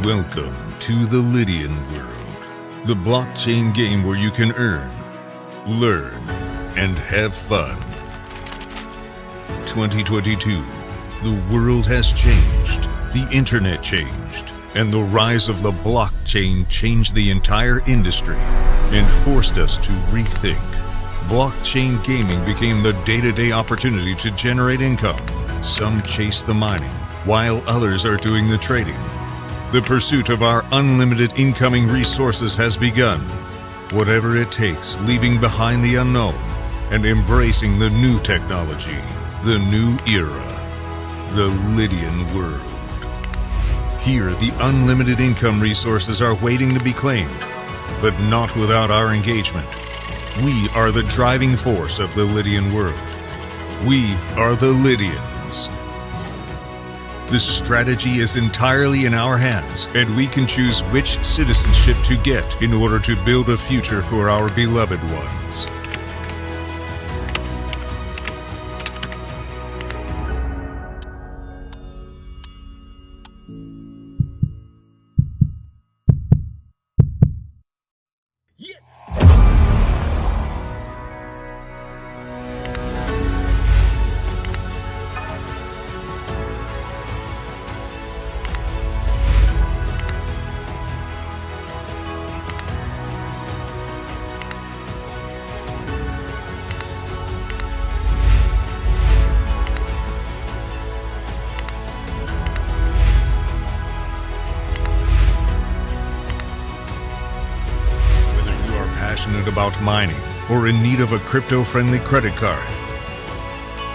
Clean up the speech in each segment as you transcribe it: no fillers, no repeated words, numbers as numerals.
Welcome to the Lydian world, the blockchain game where you can earn, learn, and have fun. 2022, the world has changed, the internet changed, and the rise of the blockchain changed the entire industry and forced us to rethink. Blockchain gaming became the day-to-day opportunity to generate income. Some chase the mining, while others are doing the trading. The pursuit of our unlimited incoming resources has begun. Whatever it takes, leaving behind the unknown and embracing the new technology, the new era, the Lydian world. Here, the unlimited income resources are waiting to be claimed, but not without our engagement. We are the driving force of the Lydian world. We are the Lydians. The strategy is entirely in our hands, and we can choose which citizenship to get in order to build a future for our beloved ones. Passionate about mining or in need of a crypto-friendly credit card,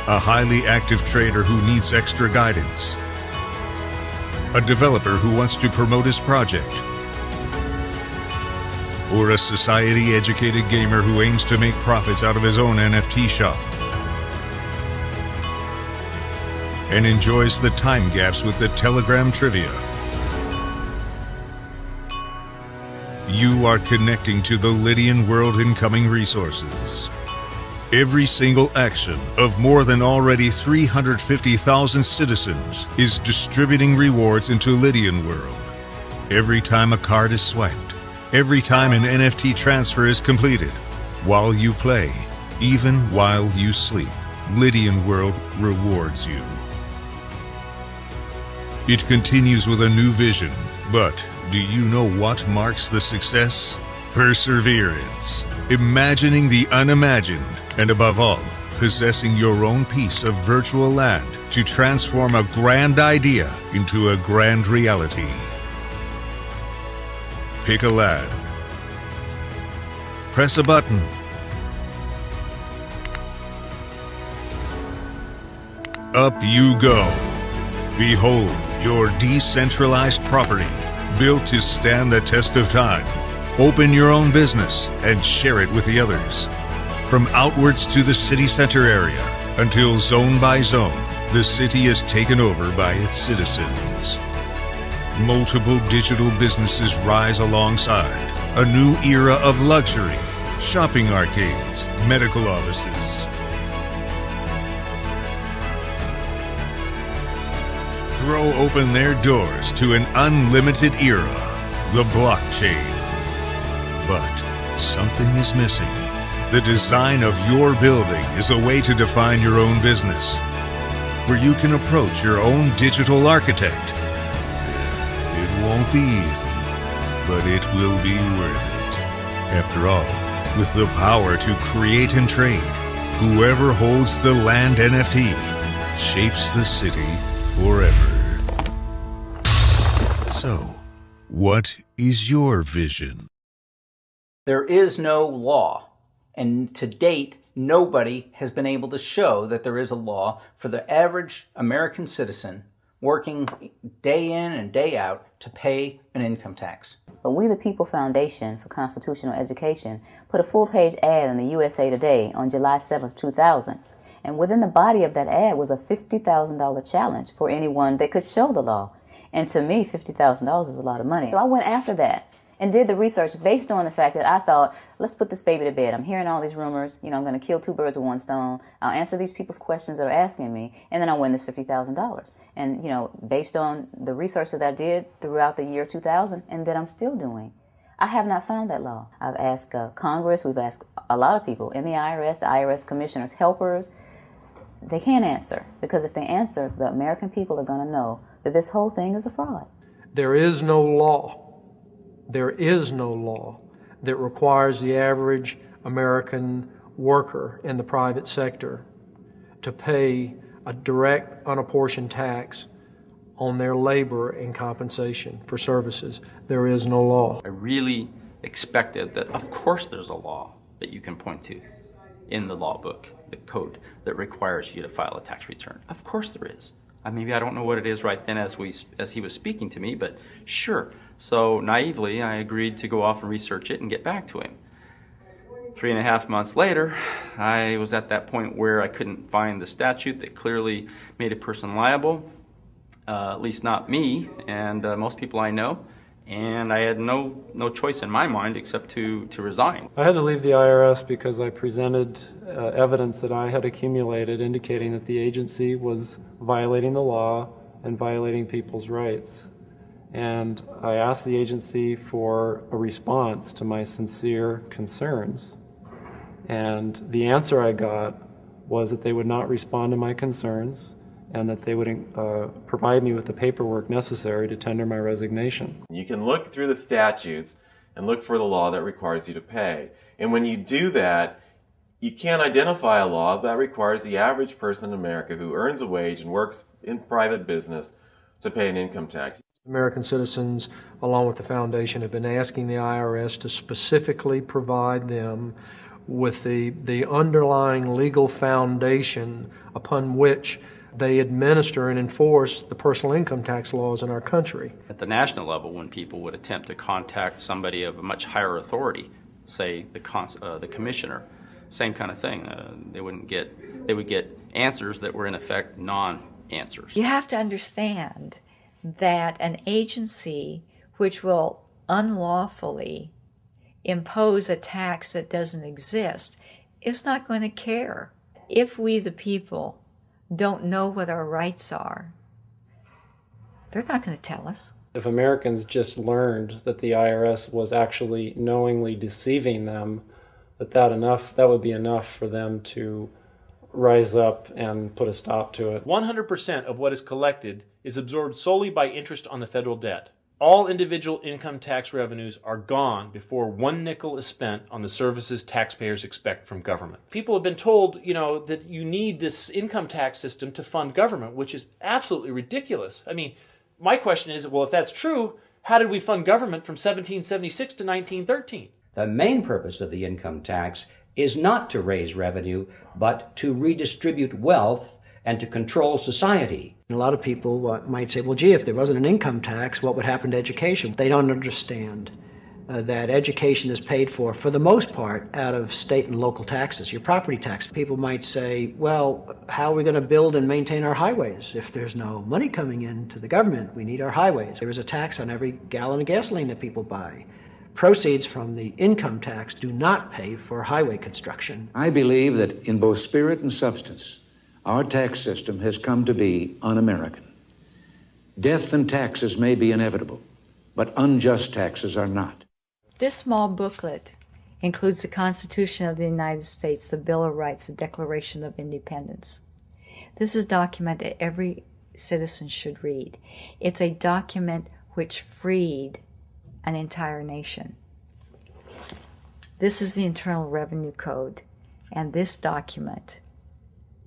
a highly active trader who needs extra guidance, a developer who wants to promote his project, or a society-educated gamer who aims to make profits out of his own NFT shop and enjoys the time gaps with the Telegram trivia. You are connecting to the Lydian world incoming resources. Every single action of more than already 350,000 citizens is distributing rewards into Lydian world. Every time a card is swiped, every time an NFT transfer is completed, while you play, even while you sleep, Lydian world rewards you. It continues with a new vision, but do you know what marks the success? Perseverance, imagining the unimagined, and above all, possessing your own piece of virtual land to transform a grand idea into a grand reality. Pick a land. Press a button. Up you go. Behold your decentralized property, built to stand the test of time. Open your own business and share it with the others. From outwards to the city center area, until zone by zone, the city is taken over by its citizens. Multiple digital businesses rise alongside. A new era of luxury, shopping arcades, medical offices. Throw open their doors to an unlimited era, the blockchain. But something is missing. The design of your building is a way to define your own business, where you can approach your own digital architect. It won't be easy, but it will be worth it. After all, with the power to create and trade, whoever holds the land NFT shapes the city forever. So, what is your vision? There is no law, and to date, nobody has been able to show that there is a law for the average American citizen working day in and day out to pay an income tax. But We the People Foundation for Constitutional Education put a full-page ad in the USA Today on July 7th, 2000. And within the body of that ad was a $50,000 challenge for anyone that could show the law. And to me, $50,000 is a lot of money. So I went after that. and did the research based on the fact that I thought, let's put this baby to bed. I'm hearing all these rumors. I'm going to kill two birds with one stone. I'll answer these people's questions that are asking me, and then I'll win this $50,000. And, based on the research that I did throughout the year 2000 and that I'm still doing, I have not found that law. I've asked Congress. We've asked a lot of people in the IRS commissioners, helpers. They can't answer, because if they answer, the American people are going to know that this whole thing is a fraud. There is no law that requires the average American worker in the private sector to pay a direct, unapportioned tax on their labor and compensation for services. There is no law. I really expected that, of course, there's a law that you can point to in the law book, the code, that requires you to file a tax return. Of course there is. Maybe I don't know what it is right then as he was speaking to me, but sure. So naively, I agreed to go off and research it and get back to him. 3.5 months later, I was at that point where I couldn't find the statute that clearly made a person liable, at least not me and most people I know, and I had no choice in my mind except to resign. I had to leave the IRS because I presented evidence that I had accumulated indicating that the agency was violating the law and violating people's rights. And I asked the agency for a response to my sincere concerns. And the answer I got was that they would not respond to my concerns and that they would provide me with the paperwork necessary to tender my resignation. You can look through the statutes and look for the law that requires you to pay. And when you do that, you can't identify a law that requires the average person in America who earns a wage and works in private business to pay an income tax. American citizens, along with the foundation, have been asking the IRS to specifically provide them with the underlying legal foundation upon which they administer and enforce the personal income tax laws in our country. At the national level, when people would attempt to contact somebody of a much higher authority, say the commissioner, same kind of thing. They would get answers that were in effect non-answers. You have to understand that an agency which will unlawfully impose a tax that doesn't exist is not going to care. If we, the people, don't know what our rights are, they're not going to tell us. If Americans just learned that the IRS was actually knowingly deceiving them, that would be enough for them to rise up and put a stop to it. 100% of what is collected is absorbed solely by interest on the federal debt. All individual income tax revenues are gone before 1 nickel is spent on the services taxpayers expect from government. People have been told, that you need this income tax system to fund government, which is absolutely ridiculous. My question is, well, if that's true, how did we fund government from 1776 to 1913? The main purpose of the income tax is not to raise revenue, but to redistribute wealth and to control society. A lot of people might say, well, gee, if there wasn't an income tax, what would happen to education? They don't understand that education is paid for the most part, out of state and local taxes, your property tax. People might say, well, how are we going to build and maintain our highways if there's no money coming into the government? We need our highways. There is a tax on every gallon of gasoline that people buy. Proceeds from the income tax do not pay for highway construction. I believe that in both spirit and substance, our tax system has come to be un-American. Death and taxes may be inevitable, but unjust taxes are not. This small booklet includes the Constitution of the United States, the Bill of Rights, the Declaration of Independence. This is a document that every citizen should read. It's a document which freed an entire nation. This is the Internal Revenue Code, and this document,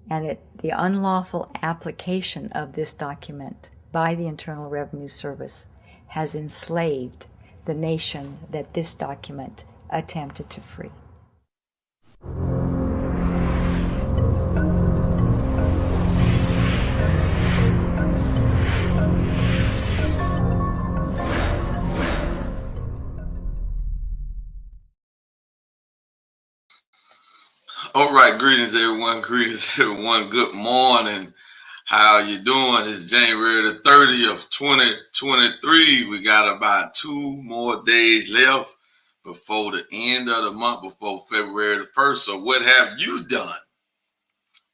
and the unlawful application of this document by the Internal Revenue Service has enslaved the nation that this document attempted to free. All right, greetings everyone, good morning. How you doing? It's January the 30th, 2023. We got about 2 more days left before the end of the month, before February the 1st. So what have you done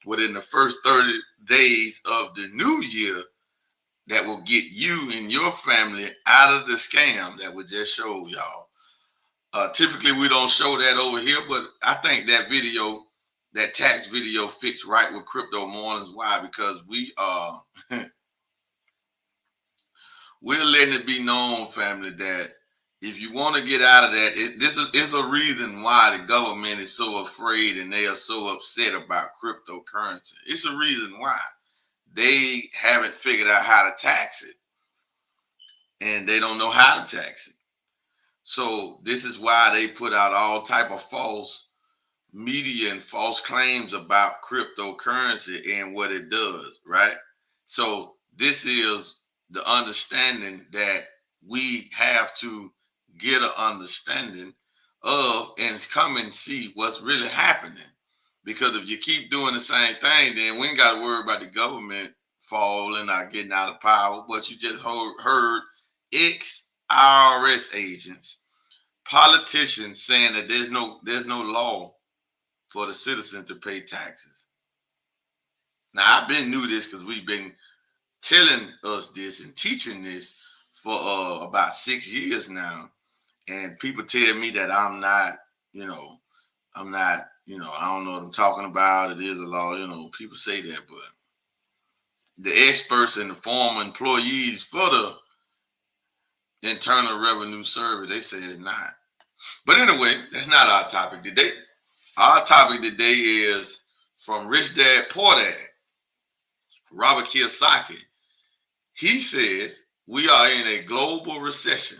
within the first 30 days of the new year that will get you and your family out of the scam that we just showed y'all? Typically, we don't show that over here, but I think that video, that tax video, fits right with Crypto Mornings. Why? Because we are we're letting it be known, family, that if you want to get out of that, this is a reason why the government is so afraid and they are so upset about cryptocurrency. It's a reason why they haven't figured out how to tax it, and they don't know how to tax it. So this is why they put out all type of false media and false claims about cryptocurrency and what it does, right? So this is the understanding that we have to get an understanding of and come and see what's really happening. Because if you keep doing the same thing, then we ain't got to worry about the government falling or getting out of power. But you just heard ex-IRS agents, politicians saying that there's no law for the citizen to pay taxes. Now, I've been knew this because we've been telling us this and teaching this for about 6 years now. And people tell me that I'm not, I don't know what I'm talking about. It is a law, people say that, but the experts and the former employees for the Internal Revenue Service, they say it's not. But anyway, that's not our topic today. Our topic today is from Rich Dad Poor Dad, Robert Kiyosaki. He says we are in a global recession,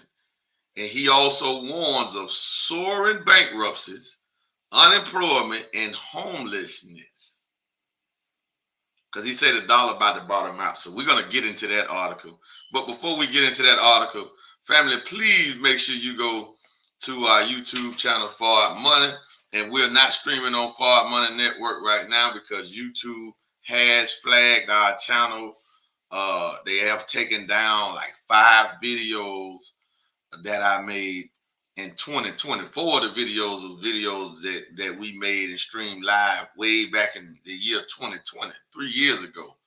and he also warns of soaring bankruptcies, unemployment, and homelessness. Because he said the dollar about to bottom out. So we're going to get into that article. But before we get into that article, family, please make sure you go to our YouTube channel, Forward Money. And we're not streaming on Forward Money Network right now because YouTube has flagged our channel. They have taken down like 5 videos that I made in 2024. The videos was videos that we made and streamed live way back in the year 2020, 3 years ago.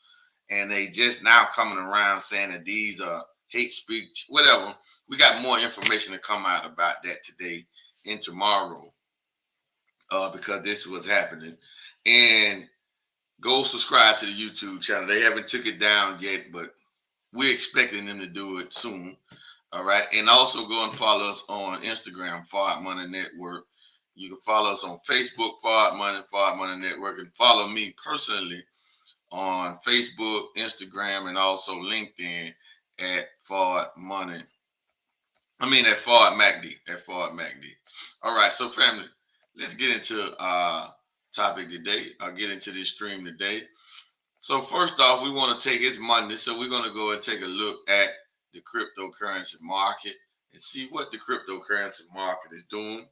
And they just now coming around saying that these are hate speech, whatever. We got more information to come out about that today and tomorrow. Because this is what's happening. And go subscribe to the YouTube channel. They haven't took it down yet, but we're expecting them to do it soon. All right. And also go and follow us on Instagram, Forward Money Network. You can follow us on Facebook, Forward Money Network, and follow me personally on Facebook, Instagram, and also LinkedIn at Forward Money. At Forward MacD. All right. So family, let's get into our topic today. I'll get into this stream today. So first off, we want to take, it's Monday, so we're going to go and take a look at the cryptocurrency market and see what the cryptocurrency market is doing.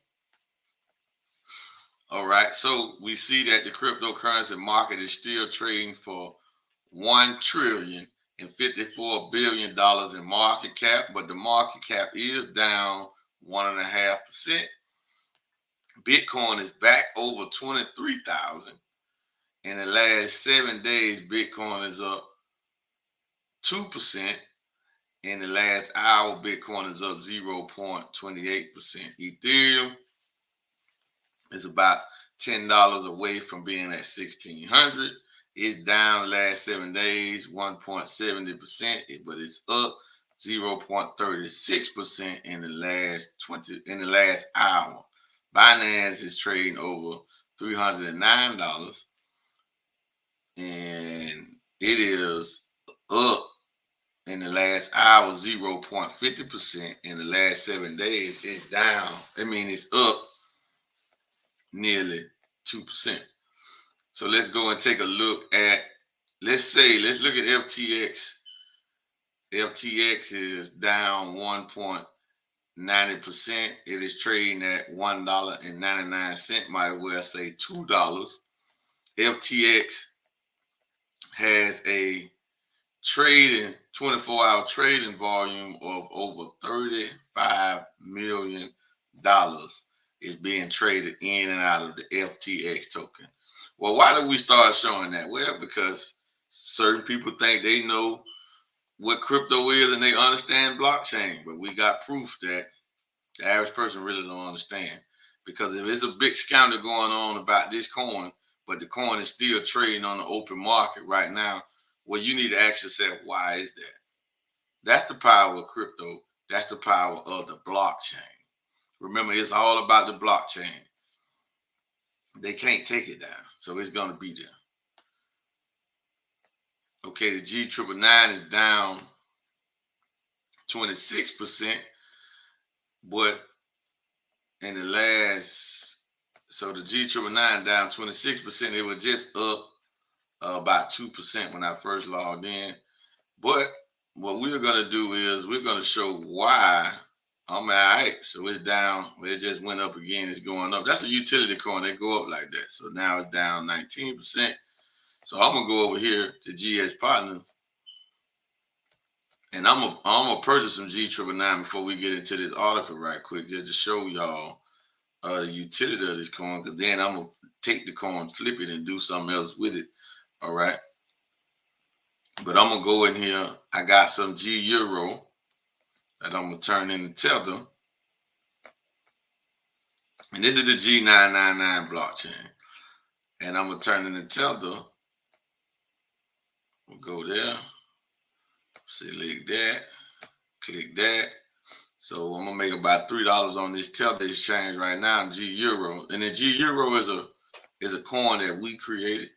All right, so we see that the cryptocurrency market is still trading for $1,054 billion in market cap, but the market cap is down 1.5%. Bitcoin is back over 23,000. In the last 7 days, Bitcoin is up 2%. In the last hour, Bitcoin is up 0.28%. Ethereum is about $10 away from being at 1,600. It's down the last 7 days, 1.70%, but it's up 0.36% in the last hour. Binance is trading over $309, and it is up in the last hour 0.50%. In the last 7 days, it's down. It's up nearly 2%. So let's go and take a look at, let's look at FTX. FTX is down 1.90%. It is trading at $1.99. Might as well say $2. FTX has a 24-hour trading volume of over $35 million is being traded in and out of the FTX token. Well, why did we start showing that? Well, because certain people think they know what crypto is and they understand blockchain, but we got proof that the average person really don't understand. Because if it's a big scandal going on about this coin, but the coin is still trading on the open market right now, well, you need to ask yourself, why is that? That's the power of crypto. That's the power of the blockchain. Remember, it's all about the blockchain. They can't take it down, so it's going to be there. Okay, the G999 is down 26%, but in the last, so the G999 down 26%, it was just up about 2% when I first logged in. But what we're going to do is we're going to show why I'm all right. So it's down. It just went up again. It's going up. That's a utility coin. They go up like that. So now it's down 19%. So I'm going to go over here to GS Partners. And I'm gonna purchase some G999 before we get into this article right quick, just to show y'all the utility of this coin. Because then I'm going to take the coin, flip it, and do something else with it. All right. But I'm going to go in here. I got some G Euro that I'm going to turn into Tether. And this is the G999 blockchain. And I'm going to turn into Tether. We'll go there. Select that. Click that. So I'm going to make about $3 on this Tether exchange right now in G Euro. And the G Euro is a coin that we created.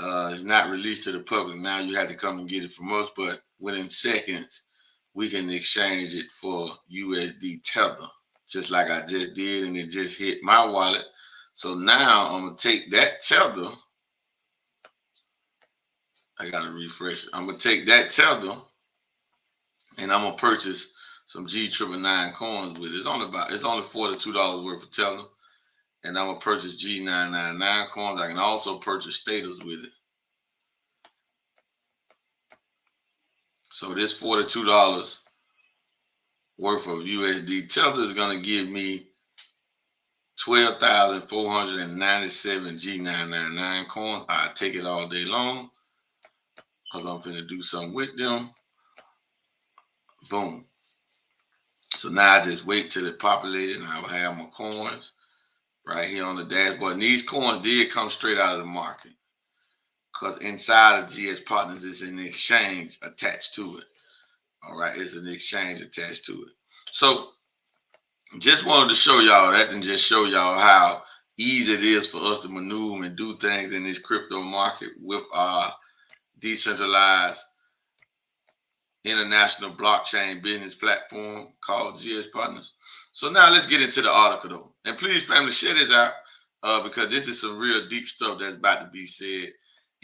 It's not released to the public. Now you have to come and get it from us, but within seconds, we can exchange it for USD Tether, just like I just did, and it just hit my wallet. So now I'm going to take that Tether. I got to refresh it. I'm going to take that Tether, and I'm going to purchase some G999 coins with it. It's only $42 worth of Tether. And I'm going to purchase G999 coins. I can also purchase status with it. So this $42 worth of USD Tether is going to give me 12,497 G999 coins. I take it all day long because I'm going to do something with them. Boom. So now I just wait till it populated and I'll have my coins right here on the dashboard. And these coins did come straight out of the market because inside of GS Partners is an exchange attached to it. All right, it's an exchange attached to it. So just wanted to show y'all that and just show y'all how easy it is for us to maneuver and do things in this crypto market with our decentralized international blockchain business platform called GS Partners. So now let's get into the article though. And please, family, share this out because this is some real deep stuff that's about to be said.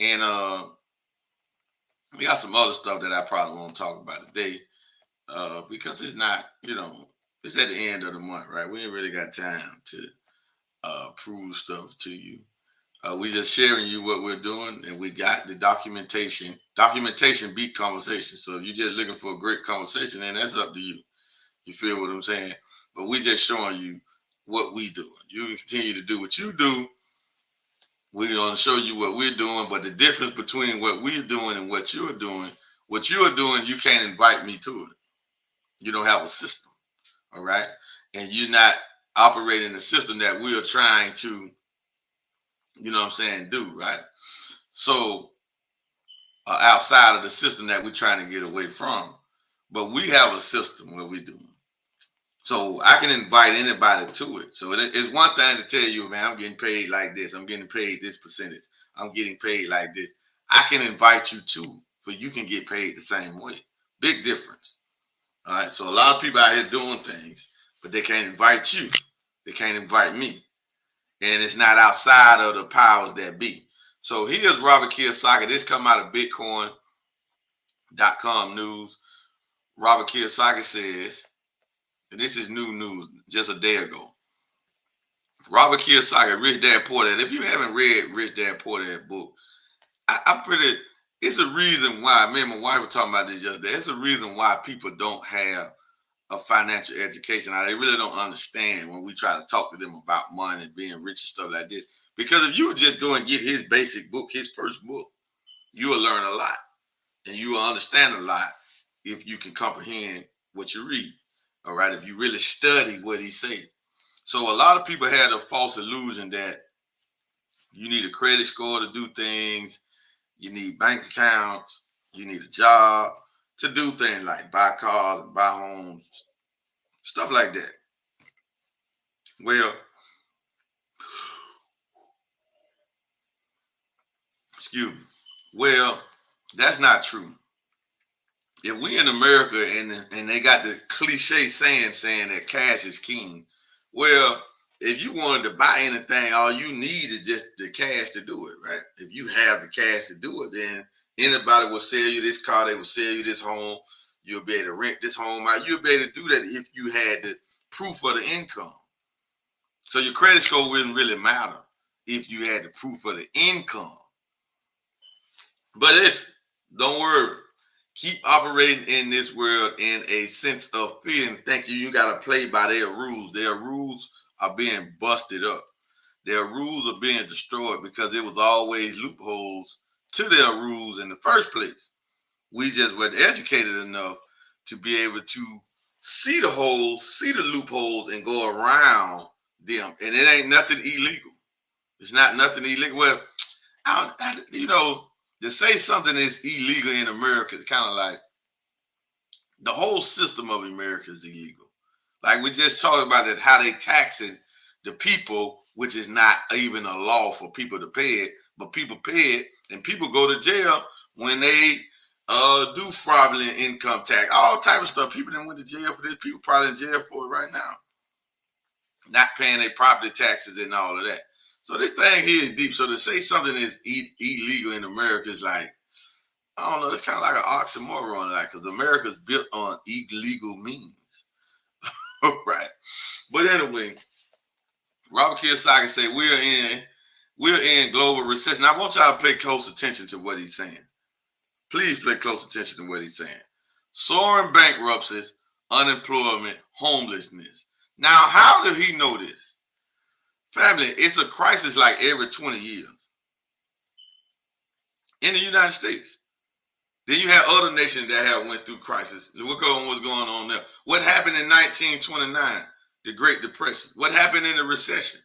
And we got some other stuff that I probably won't talk about today because it's not, it's at the end of the month, right? We ain't really got time to prove stuff to you. We just sharing you what we're doing, and we got the documentation. Documentation beat conversation. So if you're just looking for a great conversation, then that's up to you. You feel what I'm saying? But we just showing you what we doing. You can continue to do what you do. We're going to show you what we're doing, but the difference between what we're doing and what you're doing, you can't invite me to it. You don't have a system, all right? And you're not operating the system that we are trying to, do, right? So outside of the system that we're trying to get away from, but we have a system what we do. So I can invite anybody to it. So it's one thing to tell you, man, I'm getting paid like this. I'm getting paid this percentage. I'm getting paid like this. I can invite you to, so you can get paid the same way. Big difference. All right. So a lot of people out here doing things, but they can't invite you. They can't invite me. And it's not outside of the powers that be. So here's Robert Kiyosaki. This come out of Bitcoin.com news. Robert Kiyosaki says, and this is new news just a day ago. Robert Kiyosaki, Rich Dad Poor Dad. If you haven't read Rich Dad Poor Dad book, It's a reason why, me and my wife were talking about this yesterday. It's a reason why people don't have a financial education. Now, they really don't understand when we try to talk to them about money and being rich and stuff like this. Because if you would just go and get his basic book, his first book, you will learn a lot and you will understand a lot if you can comprehend what you read. All right, if you really study what he said. So a lot of people had a false illusion that you need a credit score to do things. You need bank accounts. You need a job to do things like buy cars and buy homes, stuff like that. Well, excuse me. Well, that's not true. If we in America and they got the cliche saying that cash is king, well, if you wanted to buy anything, all you need is just the cash to do it, right? If you have the cash to do it, then anybody will sell you this car, they will sell you this home, you'll be able to rent this home out. You'll be able to do that if you had the proof of the income. So your credit score wouldn't really matter if you had the proof of the income. But don't worry. Keep operating in this world in a sense of fear and thinking you got to play by their rules. Their rules are being busted up. Their rules are being destroyed because it was always loopholes to their rules in the first place. We just weren't educated enough to be able to see the holes, see the loopholes, and go around them. And it ain't nothing illegal. It's not nothing illegal. Well, to say something is illegal in America is kind of like the whole system of America is illegal. Like we just talked about that, how they taxing the people, which is not even a law for people to pay it, but people pay it, and people go to jail when they do fraudulent income tax, all type of stuff. People that went to jail for this, people probably in jail for it right now, not paying their property taxes and all of that. So this thing here is deep. So to say something is illegal in America is like, I don't know, it's kind of like an oxymoron, like, because America's built on illegal means. Right. But anyway, Robert Kiyosaki said we're in global recession. I want y'all to pay close attention to what he's saying. Please pay close attention to what he's saying. Soaring bankruptcies, unemployment, homelessness. Now, how did he know this? Family, it's a crisis like every 20 years in the United States. Then you have other nations that have went through crisis. Look at what's going on there. What happened in 1929, the Great Depression? What happened in the recession?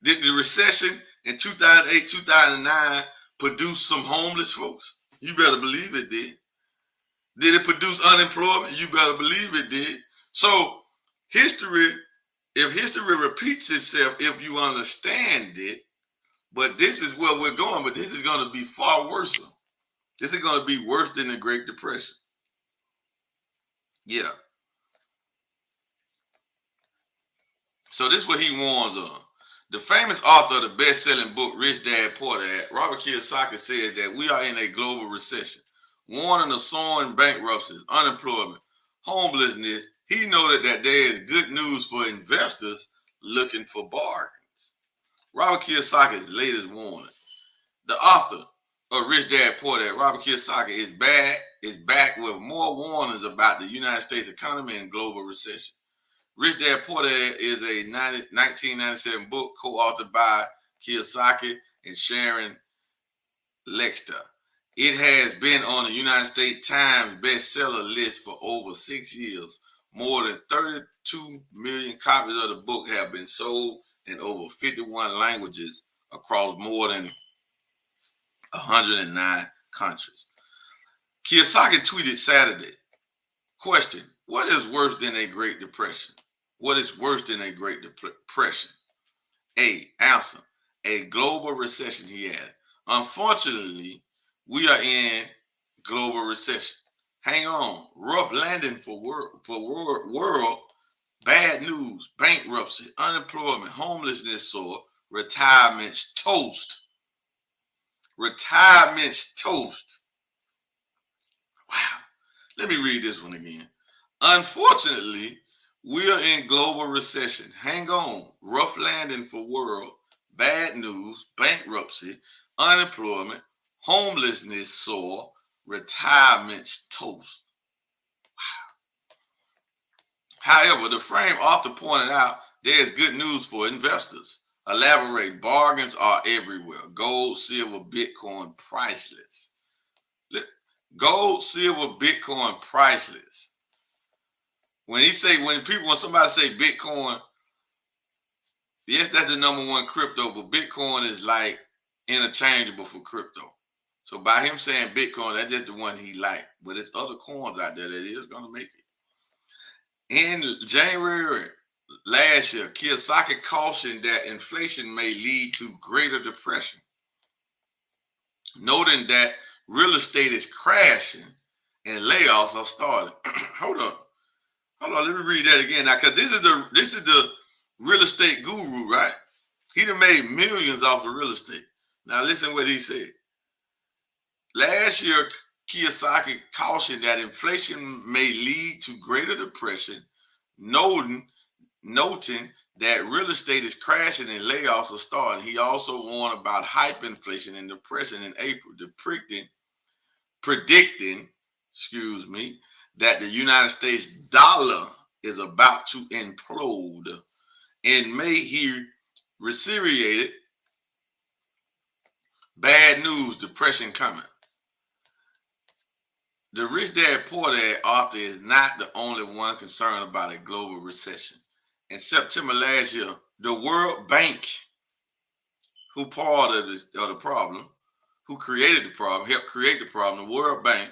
Did the recession in 2008, 2009 produce some homeless folks? You better believe it did. Did it produce unemployment? You better believe it did. So if history repeats itself, if you understand it, but this is where we're going, but this is going to be far worse. This is going to be worse than the Great Depression. Yeah. So this is what he warns on. The famous author of the best-selling book, Rich Dad, Poor Dad, Robert Kiyosaki, says that we are in a global recession, warning of soaring bankruptcies, unemployment, homelessness. He noted that there is good news for investors looking for bargains. Robert Kiyosaki's latest warning. The author of Rich Dad, Poor Dad, Robert Kiyosaki, is back with more warnings about the United States economy and global recession. Rich Dad, Poor Dad is a 1997 book co-authored by Kiyosaki and Sharon Lexter. It has been on the United States Times bestseller list for over 6 years. More than 32 million copies of the book have been sold in over 51 languages across more than 109 countries. Kiyosaki tweeted Saturday, question, what is worse than a Great Depression? What is worse than a Great Depression? Answer, a global recession, he added. Unfortunately, we are in global recession. Hang on, rough landing for world, bad news, bankruptcy, unemployment, homelessness soar, retirements toast. Retirement's toast. Wow. Let me read this one again. Unfortunately, we are in global recession. Hang on. Rough landing for world. Bad news. Bankruptcy. Unemployment. Homelessness soar, retirement's toast. However, the frame author pointed out there is good news for investors. Elaborate, bargains are everywhere. Gold, silver, Bitcoin, priceless. Gold, silver, Bitcoin, priceless. When somebody say Bitcoin, yes, that's the number one crypto, but Bitcoin is like interchangeable for crypto. So by him saying Bitcoin, that's just the one he liked. But there's other coins out there that is going to make it. In January last year, Kiyosaki cautioned that inflation may lead to greater depression, noting that real estate is crashing and layoffs are starting. Hold on, let me read that again now, because this is the real estate guru, right? He done made millions off of real estate. Now listen what he said. Last year, Kiyosaki cautioned that inflation may lead to greater depression, noting that real estate is crashing and layoffs are starting. He also warned about hyperinflation and depression in April, predicting, that the United States dollar is about to implode. In May, he reiterated, bad news, depression coming. The Rich Dad Poor Dad author is not the only one concerned about a global recession. In September last year, the World Bank, who part of the problem, who created the problem, helped create the problem, the World Bank,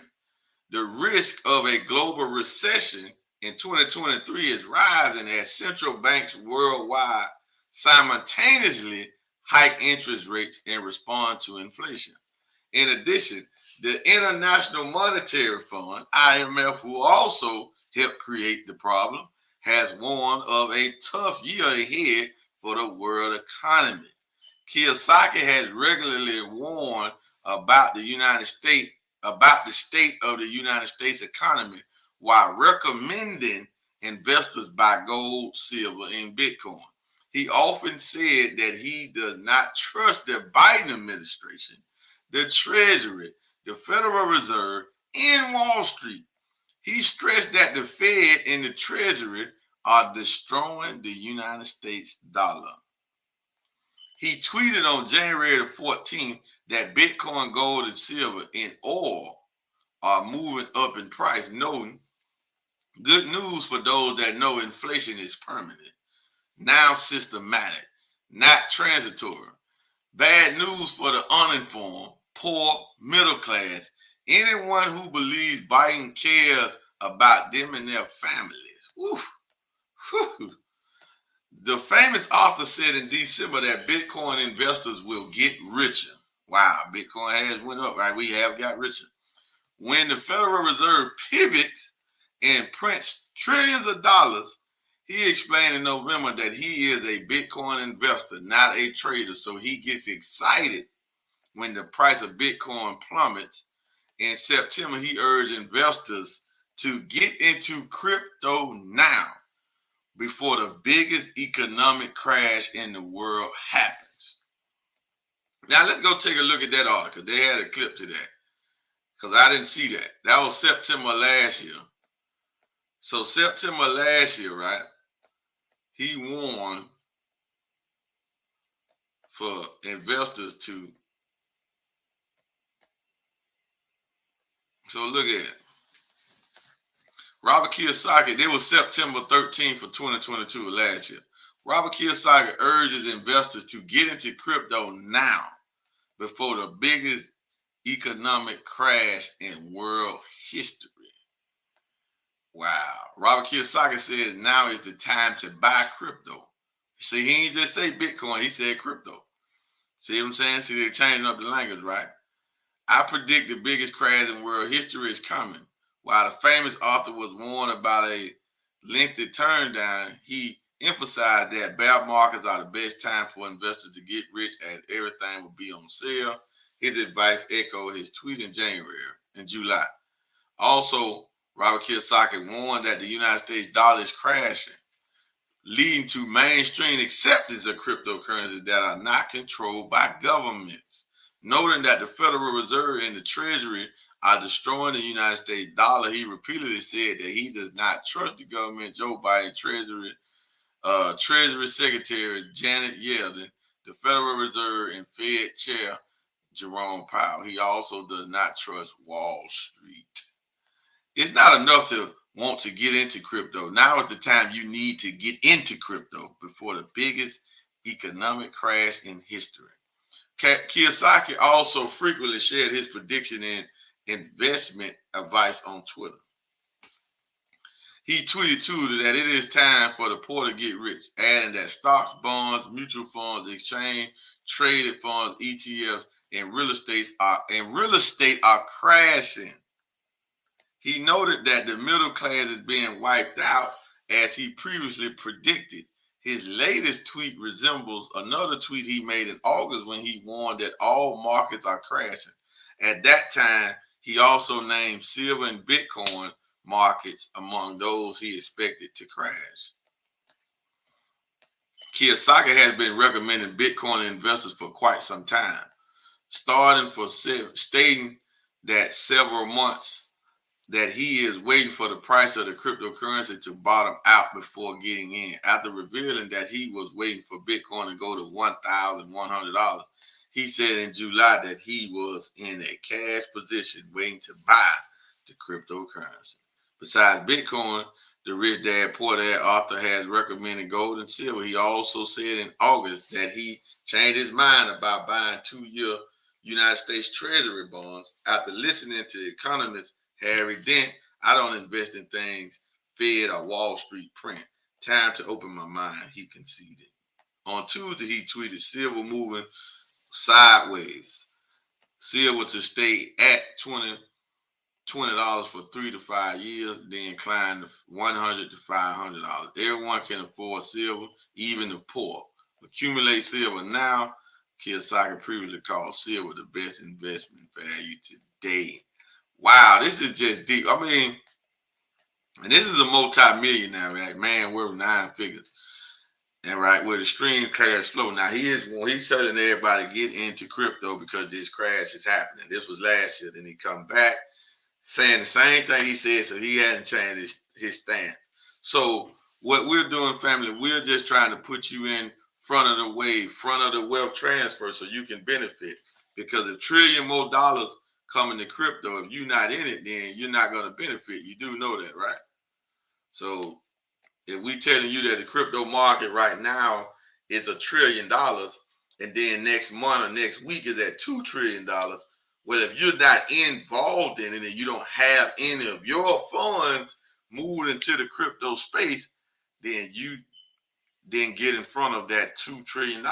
the risk of a global recession in 2023 is rising as central banks worldwide simultaneously hike interest rates in response to inflation. In addition, the International Monetary Fund, IMF, who also helped create the problem, has warned of a tough year ahead for the world economy. Kiyosaki has regularly warned about the state of the United States economy while recommending investors buy gold, silver, and Bitcoin. He often said that he does not trust the Biden administration, the Treasury, the Federal Reserve, and Wall Street. He stressed that the Fed and the Treasury are destroying the United States dollar. He tweeted on January the 14th that Bitcoin, gold, and silver and oil are moving up in price, noting good news for those that know inflation is permanent, now systematic, not transitory. Bad news for the uninformed, poor, middle class, anyone who believes Biden cares about them and their families. Woof. Whew. The famous author said in December that Bitcoin investors will get richer. Wow, Bitcoin has went up, right? We have got richer. When the Federal Reserve pivots and prints trillions of dollars, he explained in November that he is a Bitcoin investor, not a trader. So he gets excited when the price of Bitcoin plummets. In September, he urged investors to get into crypto now before the biggest economic crash in the world happens. Now let's go take a look at that article. They had a clip to that because I didn't see that. That was September last year. So September last year, right? He warned for investors to. So look at it. Robert Kiyosaki, it was September 13th of 2022 last year. Robert Kiyosaki urges investors to get into crypto now before the biggest economic crash in world history. Wow. Robert Kiyosaki says now is the time to buy crypto. See, he didn't just say Bitcoin, he said crypto. See what I'm saying? See, they're changing up the language, right? I predict the biggest crash in world history is coming. While the famous author was warned about a lengthy turn down, he emphasized that bear markets are the best time for investors to get rich as everything will be on sale. His advice echoed his tweet in July. Also, Robert Kiyosaki warned that the United States dollar is crashing, leading to mainstream acceptance of cryptocurrencies that are not controlled by governments. noting that the Federal Reserve and the Treasury are destroying the United States dollar. He repeatedly said that he does not trust the government. Joe Biden, Treasury Secretary Janet Yellen, the Federal Reserve, and Fed Chair Jerome Powell. He also does not trust Wall Street. It's not enough to want to get into crypto. Now is the time you need to get into crypto before the biggest economic crash in history. Kiyosaki also frequently shared his prediction in investment advice on Twitter. He tweeted too that it is time for the poor to get rich, adding that stocks, bonds, mutual funds, exchange traded funds, ETFs, and real estate are crashing. He noted that the middle class is being wiped out as he previously predicted. His latest tweet resembles another tweet he made in August when he warned that all markets are crashing. At that time, he also named silver and Bitcoin markets among those he expected to crash. Kiyosaki has been recommending Bitcoin investors for quite some time, stating that several months that he is waiting for the price of the cryptocurrency to bottom out before getting in. After revealing that he was waiting for Bitcoin to go to $1,100, he said in July that he was in a cash position waiting to buy the cryptocurrency. Besides Bitcoin, the Rich Dad Poor Dad author has recommended gold and silver. He also said in August that he changed his mind about buying 2-year United States Treasury bonds after listening to economist Harry Dent. I don't invest in things Fed or Wall Street print. Time to open my mind, he conceded. On Tuesday, he tweeted silver moving sideways. Silver to stay at $20 for 3 to 5 years, then climb to $100 to $500. Everyone can afford silver, even the poor. Accumulate silver now. Kiyosaki previously called silver the best investment value today. Wow, this is just deep. I mean, and this is a multi-millionaire, right? Man worth 9 figures. And right, with extreme cash flow. Now he's telling everybody to get into crypto because this crash is happening. This was last year. Then he come back saying the same thing he said, so he hadn't changed his stance. So what we're doing, family, we're just trying to put you in front of the wave, front of the wealth transfer so you can benefit. Because if $1 trillion more dollars come into crypto, if you're not in it, then you're not going to benefit. You do know that, right? So if we telling you that the crypto market right now is $1 trillion, and then next month or next week is at $2 trillion, well, if you're not involved in it and you don't have any of your funds moved into the crypto space, then you didn't get in front of that $2 trillion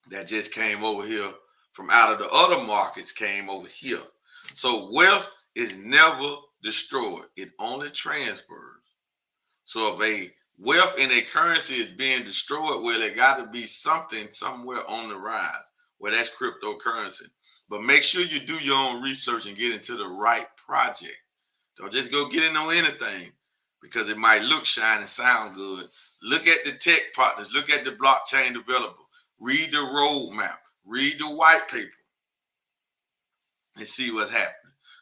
that just came over here from out of the other markets came over here. So wealth is never destroyed. It only transfers. So if a wealth in a currency is being destroyed, well, it got to be something somewhere on the rise. Well, that's cryptocurrency. But make sure you do your own research and get into the right project. Don't just go get into anything because it might look shiny and sound good. Look at the tech partners. Look at the blockchain developer. Read the roadmap. Read the white paper and see what's happening.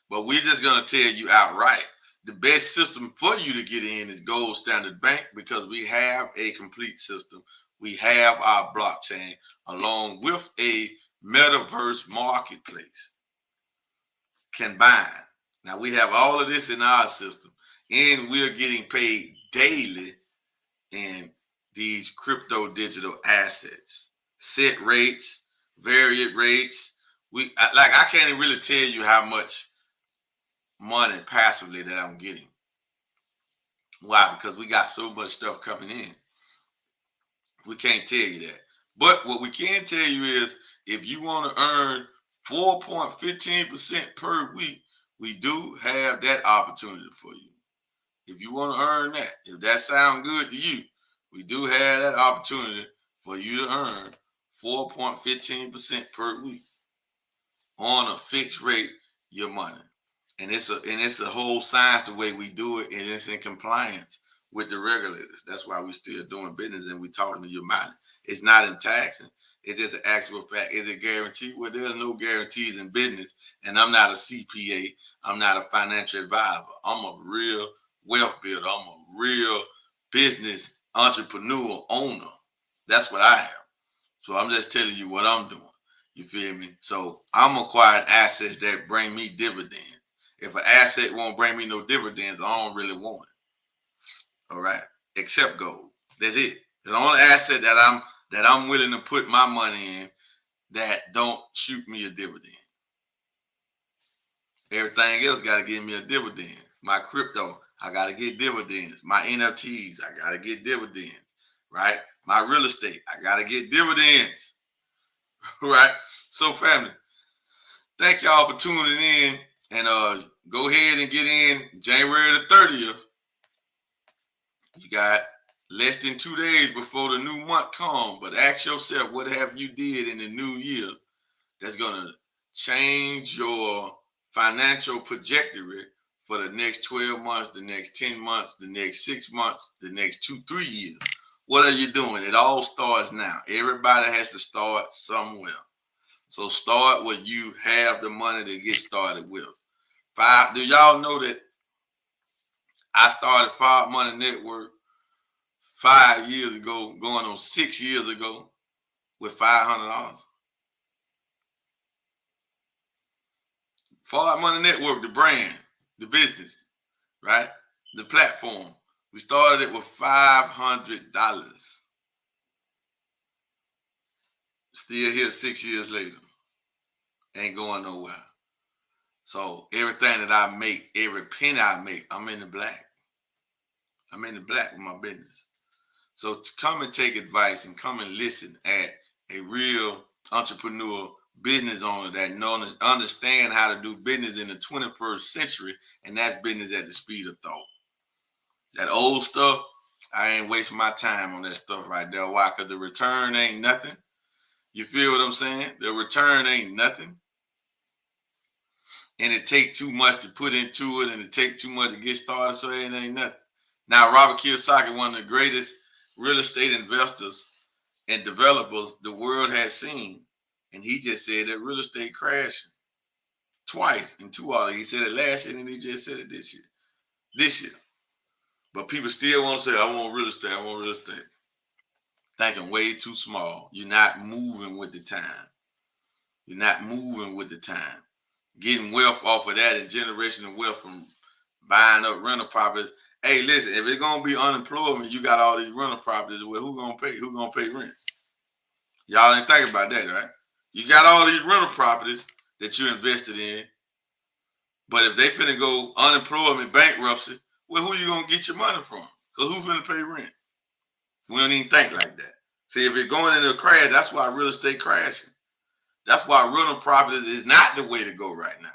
But we're just going to tell you outright, the best system for you to get in is Gold Standard Bank because we have a complete system. We have our blockchain along with a metaverse marketplace combined. Now we have all of this in our system and we're getting paid daily in these crypto digital assets. Set rates, varied rates. I can't even really tell you how much money passively that I'm getting. Why? Because we got so much stuff coming in. We can't tell you that. But what we can tell you is if you want to earn 4.15% per week, we do have that opportunity for you. If you want to earn that, if that sounds good to you, we do have that opportunity for you to earn 4.15% per week on a fixed rate, your money. And it's a whole science the way we do it, and it's in compliance with the regulators. That's why we're still doing business and we're talking to you about it. It's not in taxing. It's just an actual fact. Is it guaranteed? Well, there's no guarantees in business, and I'm not a CPA. I'm not a financial advisor. I'm a real wealth builder. I'm a real business entrepreneur owner. That's what I am. So I'm just telling you what I'm doing. You feel me? So I'm acquiring assets that bring me dividends. If an asset won't bring me no dividends, I don't really want it. All right, except gold. That's it. The only asset that I'm willing to put my money in that don't shoot me a dividend. Everything else got to give me a dividend. My crypto, I got to get dividends. My NFTs, I got to get dividends. Right? My real estate, I got to get dividends. Right? So family, thank y'all for tuning in, and go ahead and get in January the 30th. You got less than 2 days before the new month comes, but ask yourself, what have you did in the new year that's going to change your financial trajectory for the next 12 months, the next 10 months, the next 6 months, the next 2-3 years? What are you doing? It all starts now. Everybody has to start somewhere. So start where you have the money to get started with. Do y'all know that I started Five Money Network 5 years ago, going on 6 years ago, with $500? Five Money Network, the brand, the business, right? The platform. We started it with $500. Still here 6 years later. Ain't going nowhere. So everything that I make, every penny I make, I'm in the black. I'm in the black with my business. So to come and take advice and come and listen at a real entrepreneur, business owner that understand how to do business in the 21st century, and that's business at the speed of thought. That old stuff, I ain't wasting my time on that stuff right there. Why? Because the return ain't nothing. You feel what I'm saying? The return ain't nothing. And it take too much to put into it, and it take too much to get started, so it ain't nothing. Now, Robert Kiyosaki, one of the greatest real estate investors and developers the world has seen, and he just said that real estate crashing twice in 2 hours. He said it last year, and he just said it this year. But people still want to say, I want real estate, I want real estate. Thinking way too small. You're not moving with the time. You're not moving with the time. Getting wealth off of that and generational wealth from buying up rental properties. Hey, listen, if it's going to be unemployment, you got all these rental properties, well, who's going to pay? Who's going to pay rent? Y'all didn't think about that, right? You got all these rental properties that you invested in, but if they finna go unemployment, bankruptcy, well, who you going to get your money from? Because who's finna pay rent? We don't even think like that. See, if it's going into a crash, that's why real estate crashing. That's why rental properties is not the way to go right now.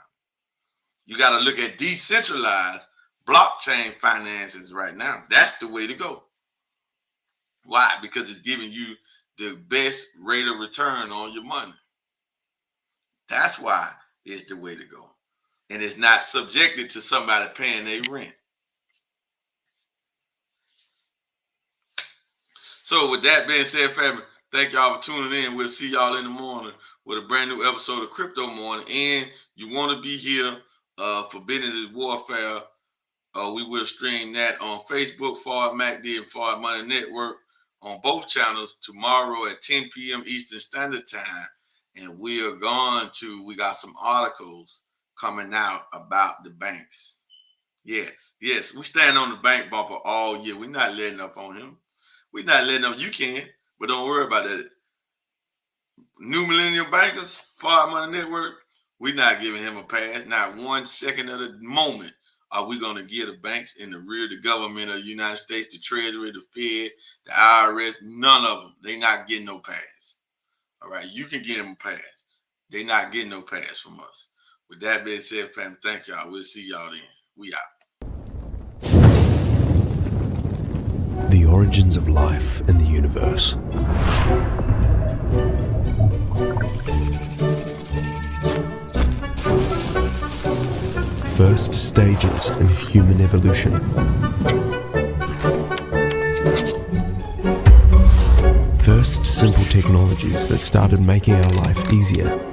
You got to look at decentralized blockchain finances right now. That's the way to go. Why? Because it's giving you the best rate of return on your money. That's why it's the way to go. And it's not subjected to somebody paying their rent. So with that being said, family, thank y'all for tuning in. We'll see y'all in the morning with a brand new episode of Crypto Morning. And you want to be here for Business is Warfare. We will stream that on Facebook, Forward MacD and Forward Money Network on both channels tomorrow at 10 p.m. Eastern Standard Time. And we got some articles coming out about the banks. Yes, we stand on the bank bumper all year. We're not letting up on him. We're not letting up. You can, but don't worry about that. New Millennial Bankers, Forward Money Network, we're not giving him a pass. Not 1 second of the moment are we going to give the banks in the rear, the government of the United States, the Treasury, the Fed, the IRS, none of them. They're not getting no pass. All right, you can get them a pass. They're not getting no pass from us. With that being said, family, thank y'all. We'll see y'all then. We out. The origins of life and the universe. First stages in human evolution. First simple technologies that started making our life easier.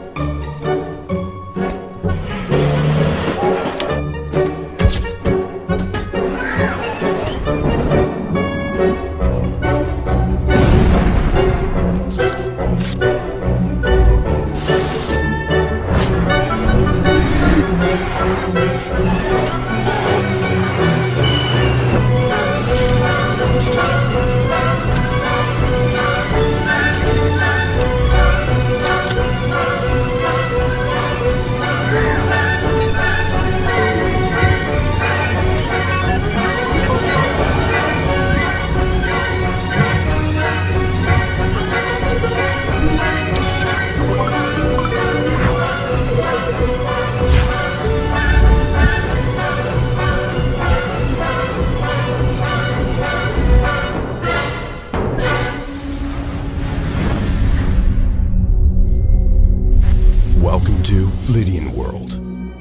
Welcome to Lydian World.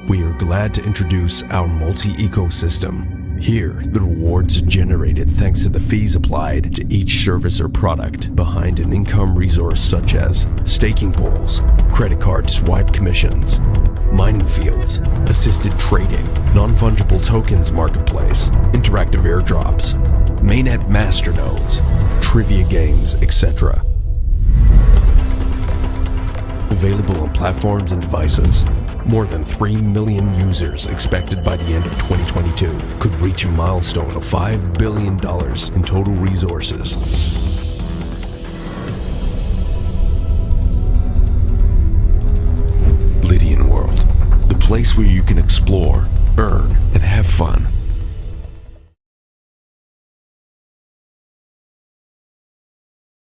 We are glad to introduce our multi-ecosystem. Here, the rewards are generated thanks to the fees applied to each service or product behind an income resource such as staking pools, credit card swipe commissions, mining fields, assisted trading, non-fungible tokens marketplace, interactive airdrops, mainnet masternodes, trivia games, etc. Available on platforms and devices. More than 3 million users expected by the end of 2022 could reach a milestone of $5 billion in total resources. Lydian World, the place where you can explore, earn, and have fun